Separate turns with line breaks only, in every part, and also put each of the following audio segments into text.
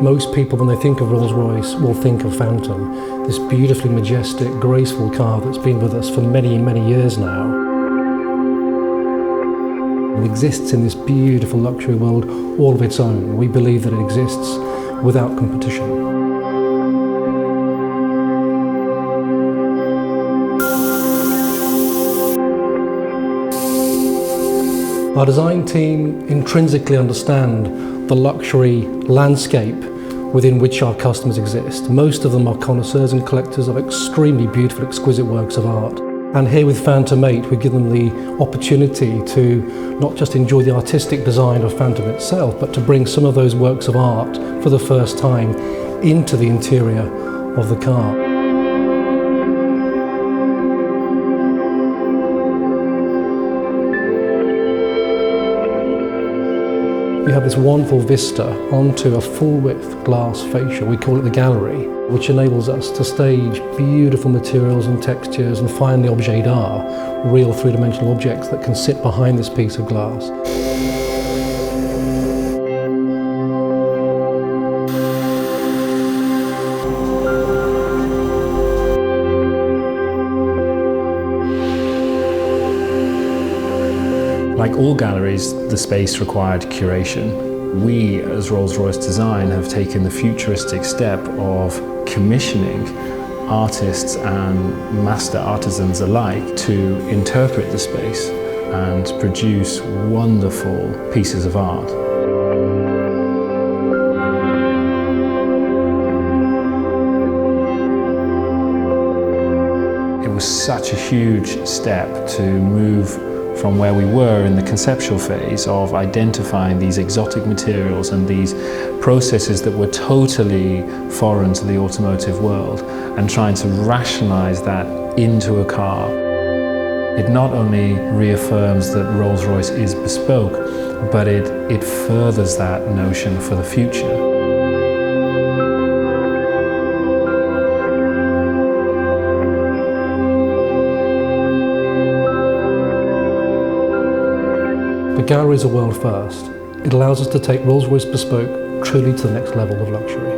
Most people, when they think of Rolls-Royce, will think of Phantom, this beautifully majestic, graceful car that's been with us for many, many years now. It exists in this beautiful luxury world all of its own. We believe that it exists without competition. Our design team intrinsically understand the luxury landscape within which our customers exist. Most of them are connoisseurs and collectors of extremely beautiful, exquisite works of art. And here with Phantom 8, we give them the opportunity to not just enjoy the artistic design of Phantom itself, but to bring some of those works of art for the first time into the interior of the car. We have this wonderful vista onto a full-width glass fascia, we call it the gallery, which enables us to stage beautiful materials and textures and finally objet d'art, real three-dimensional objects that can sit behind this piece of glass.
Like all galleries, the space required curation. We, as Rolls-Royce Design, have taken the futuristic step of commissioning artists and master artisans alike to interpret the space and produce wonderful pieces of art. It was such a huge step to move from where we were in the conceptual phase of identifying these exotic materials and these processes that were totally foreign to the automotive world and trying to rationalize that into a car. It not only reaffirms that Rolls-Royce is bespoke, but it furthers that notion for the future.
The gallery is a world first. It allows us to take Rolls-Royce Bespoke truly to the next level of luxury.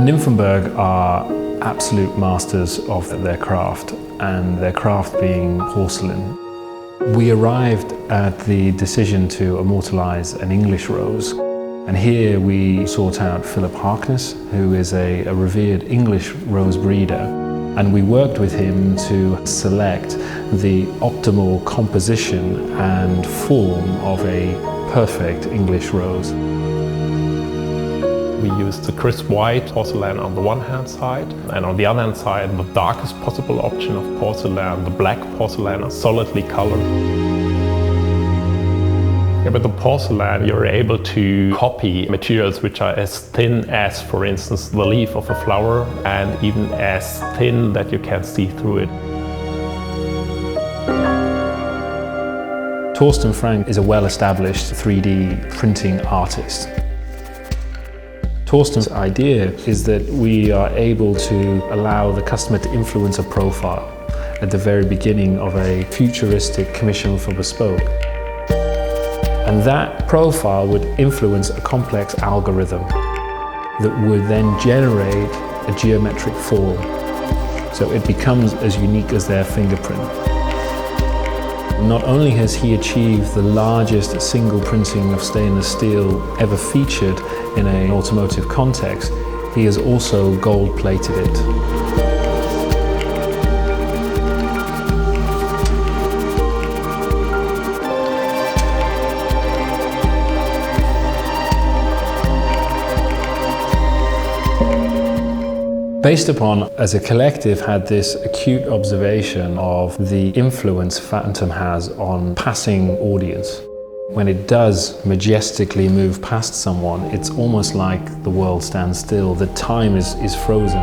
Nymphenburg are absolute masters of their craft, and their craft being porcelain. We arrived at the decision to immortalize an English rose, and here we sought out Philip Harkness, who is a revered English rose breeder. And we worked with him to select the optimal composition and form of a perfect English rose.
We used the crisp white porcelain on the one hand side, and on the other hand side the darkest possible option of porcelain, the black porcelain, is solidly colored. With the porcelain, you're able to copy materials which are as thin as, for instance, the leaf of a flower, and even as thin that you can see through it.
Torsten Frank is a well-established 3D printing artist. Torsten's idea is that we are able to allow the customer to influence a profile at the very beginning of a futuristic commission for Bespoke. And that profile would influence a complex algorithm that would then generate a geometric form. So it becomes as unique as their fingerprint. Not only has he achieved the largest single printing of stainless steel ever featured in an automotive context, he has also gold-plated it. Based upon, as a collective, had this acute observation of the influence Phantom has on passing audience. When it does majestically move past someone, it's almost like the world stands still, the time is frozen.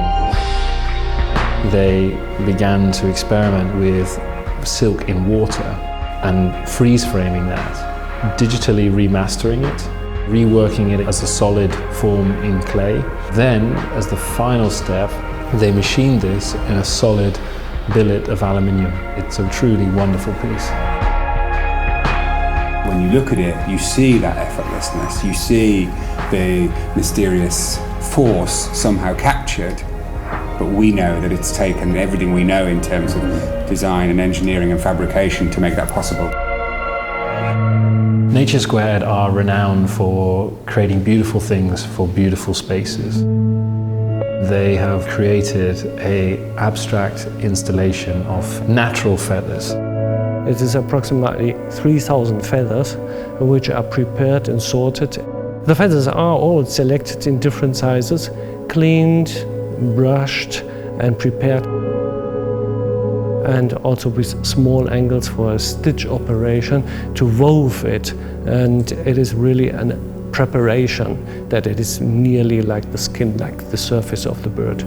They began to experiment with silk in water and freeze framing that, digitally remastering it, reworking it as a solid form in clay. Then, as the final step, they machined this in a solid billet of aluminium. It's a truly wonderful piece.
when you look at it, you see that effortlessness, you see the mysterious force somehow captured, but we know that it's taken everything we know in terms of design and engineering and fabrication to make that possible.
Nature Squared are renowned for creating beautiful things for beautiful spaces. They have created an abstract installation of natural feathers.
It is approximately 3,000 feathers which are prepared and sorted. The feathers are all selected in different sizes, cleaned, brushed and prepared, and also with small angles for a stitch operation to wove it, and it is really a preparation that it is nearly like the skin, like the surface of the bird.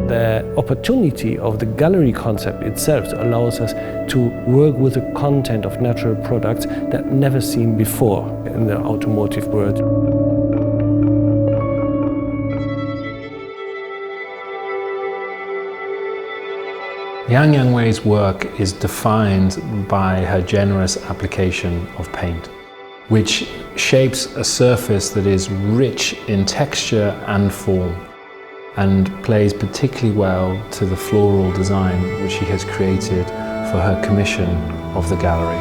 The opportunity of the gallery concept itself allows us to work with the content of natural products that never seen before in the automotive world.
Yang Yanwei's work is defined by her generous application of paint, which shapes a surface that is rich in texture and form, and plays particularly well to the floral design which she has created for her commission of the gallery.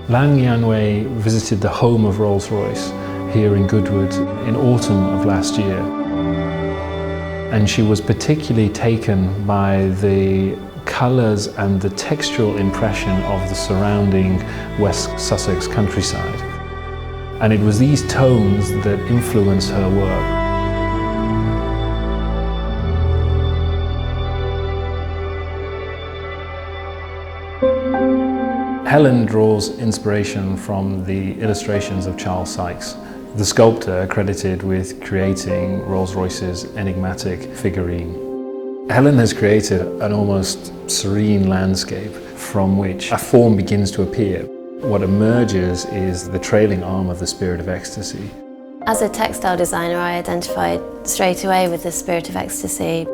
Yang Yanwei visited the home of Rolls-Royce here in Goodwood in autumn of last year. And she was particularly taken by the colours and the textural impression of the surrounding West Sussex countryside. And it was these tones that influenced her work. Helen draws inspiration from the illustrations of Charles Sykes, the sculptor credited with creating Rolls-Royce's enigmatic figurine. Helen has created an almost serene landscape from which a form begins to appear. What emerges is the trailing arm of the Spirit of Ecstasy.
As a textile designer, I identified straight away with the Spirit of Ecstasy.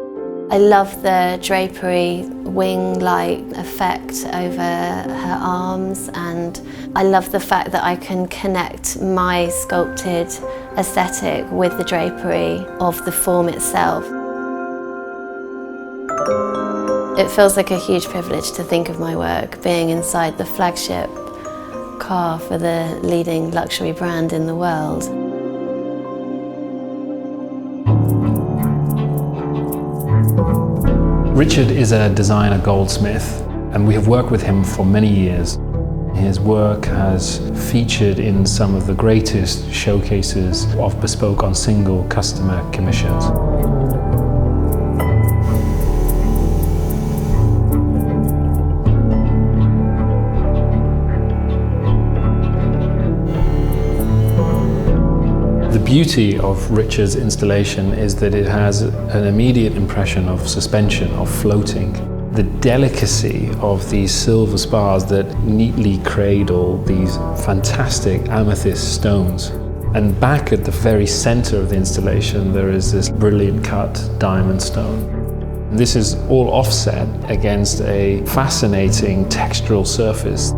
I love the drapery, wing-like effect over her arms, and I love the fact that I can connect my sculpted aesthetic with the drapery of the form itself. It feels like a huge privilege to think of my work being inside the flagship car for the leading luxury brand in the world.
Richard is a designer goldsmith, and we have worked with him for many years. His work has featured in some of the greatest showcases of Bespoke on single customer commissions. The beauty of Richard's installation is that it has an immediate impression of suspension, of floating. The delicacy of these silver spars that neatly cradle these fantastic amethyst stones. And back at the very center of the installation, there is this brilliant cut diamond stone. This is all offset against a fascinating textural surface.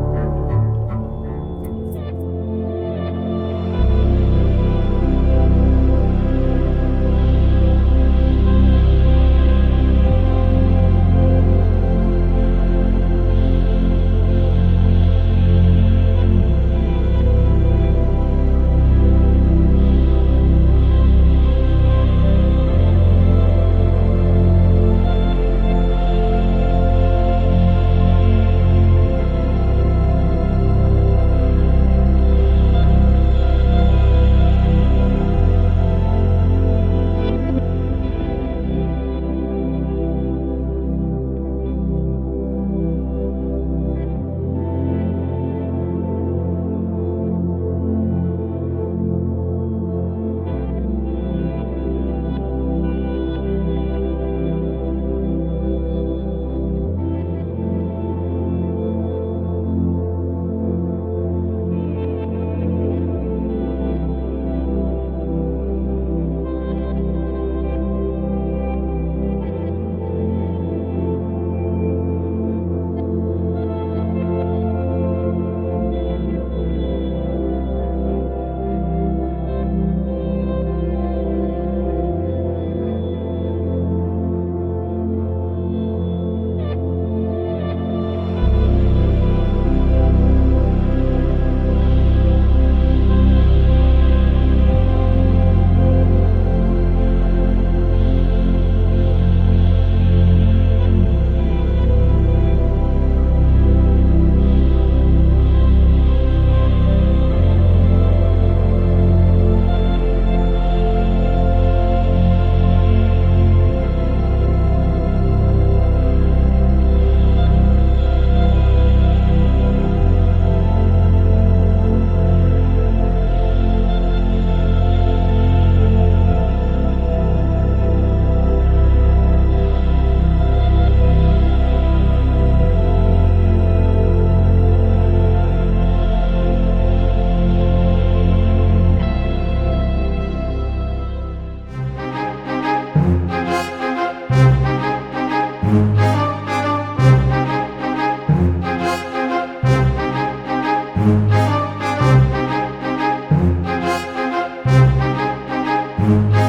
you.